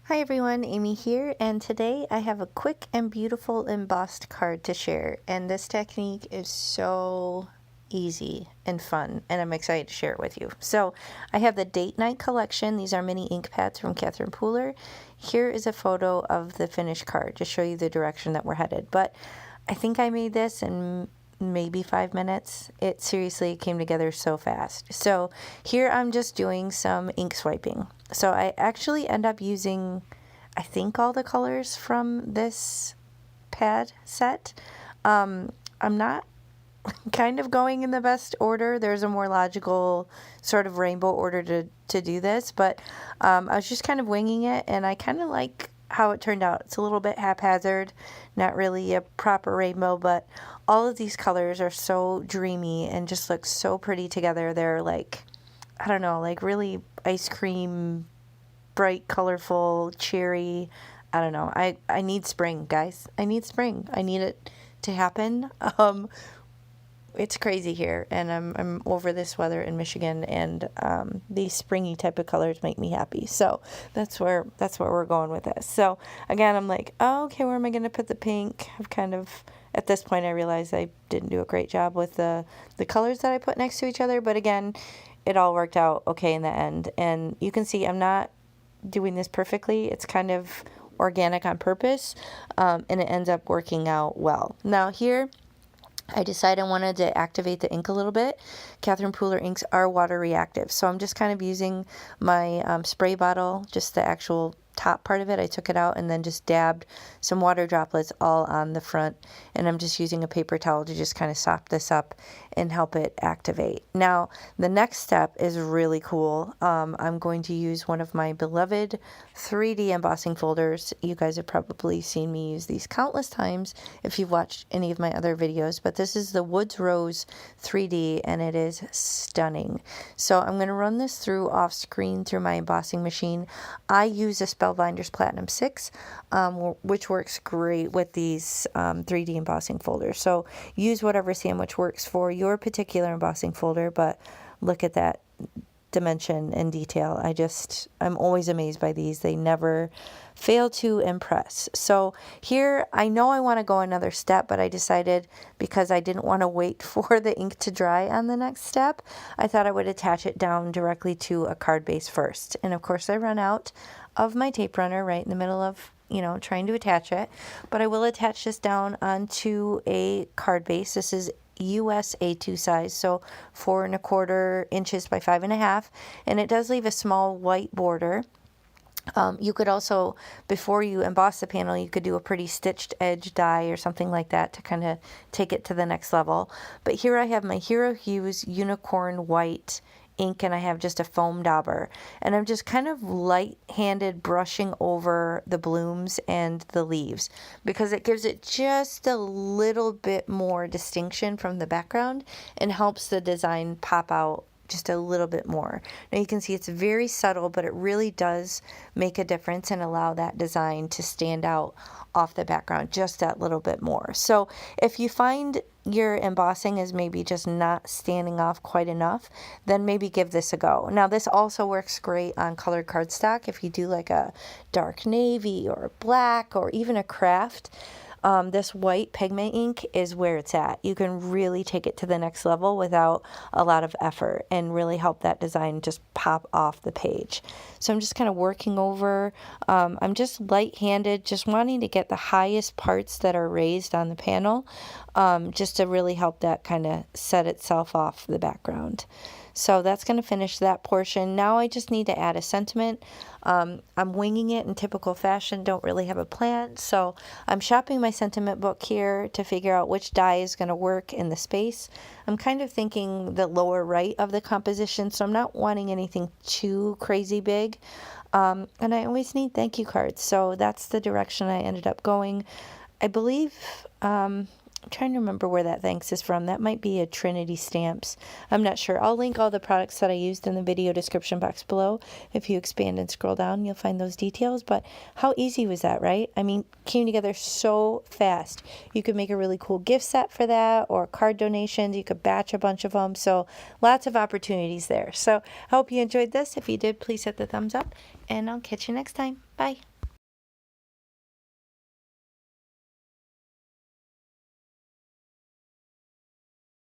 Hi everyone, Amy here, and today I have a quick and beautiful embossed card to share, and this technique is so easy and fun, and I'm excited to share it with you. So I have the Date Night collection. These are mini ink pads from Catherine Pooler. Here is a photo of the finished card to show you the direction that we're headed, but I think I made this in maybe 5 minutes. It seriously came together so fast. So here I'm just doing some ink swiping. So I actually end up using, I think, all the colors from this pad set. I'm not kind of going in the best order. There's a more logical sort of rainbow order to do this, but I was just kind of winging it, and I kind of like how it turned out. It's a little bit haphazard, not really a proper rainbow, but all of these colors are so dreamy and just look so pretty together. They're like, I don't know, like really ice cream, bright, colorful, cherry. I don't know. I need spring, guys. I need spring. I need it to happen. It's crazy here, and I'm over this weather in Michigan, and these springy type of colors make me happy. So that's where we're going with this. So again, I'm like, oh, okay, where am I going to put the pink? I've kind of, at this point, I realized I didn't do a great job with the colors that I put next to each other. But again, it all worked out okay in the end. And you can see I'm not doing this perfectly. It's kind of organic on purpose, and it ends up working out well. Now here, I decided I wanted to activate the ink a little bit. Catherine Pooler inks are water reactive, so I'm just kind of using my spray bottle, just the actual top part of it. I took it out and then just dabbed some water droplets all on the front, and I'm just using a paper towel to just kind of sop this up and help it activate. Now the next step is really cool. I'm going to use one of my beloved 3D embossing folders. You guys have probably seen me use these countless times if you've watched any of my other videos, but this is the Woods Rose 3D, and it is stunning. So I'm going to run this through off screen through my embossing machine. I use a Spellbinders Platinum 6, which works great with these 3D embossing folders. So use whatever sandwich works for your particular embossing folder, but look at that dimension and detail. I'm always amazed by these. They never fail to impress. So here, I know I want to go another step, but I decided, because I didn't want to wait for the ink to dry on the next step, I thought I would attach it down directly to a card base first. And of course I run out of my tape runner right in the middle of trying to attach it, but I will attach this down onto a card base. This is US A2 size, so 4¼ inches by 5½, and it does leave a small white border. You could also, before you emboss the panel, you could do a pretty stitched edge die or something like that to kind of take it to the next level. But here I have my Hero Hues Unicorn White ink, and I have just a foam dauber, and I'm just kind of light-handed brushing over the blooms and the leaves because it gives it just a little bit more distinction from the background and helps the design pop out just a little bit more. Now you can see it's very subtle, but it really does make a difference and allow that design to stand out off the background just that little bit more. So if you find your embossing is maybe just not standing off quite enough, then maybe give this a go. Now this also works great on colored cardstock if you do like a dark navy or black or even a craft. This white pigment ink is where it's at. You can really take it to the next level without a lot of effort and really help that design just pop off the page. So I'm just kind of working over, I'm just light-handed, just wanting to get the highest parts that are raised on the panel, just to really help that kind of set itself off the background. So that's going to finish that portion. Now I just need to add a sentiment. I'm winging it in typical fashion, don't really have a plan. So I'm shopping my sentiment book here to figure out which die is going to work in the space. I'm kind of thinking the lower right of the composition, so I'm not wanting anything too crazy big. And I always need thank you cards, so that's the direction I ended up going. I believe, I'm trying to remember where that thanks is from. That might be a Trinity Stamps. I'm not sure. I'll link all the products that I used in the video description box below. If you expand and scroll down, you'll find those details. But how easy was that, right? I mean, came together so fast. You could make a really cool gift set for that, or card donations. You could batch a bunch of them. So lots of opportunities there. So I hope you enjoyed this. If you did, please hit the thumbs up, and I'll catch you next time. Bye.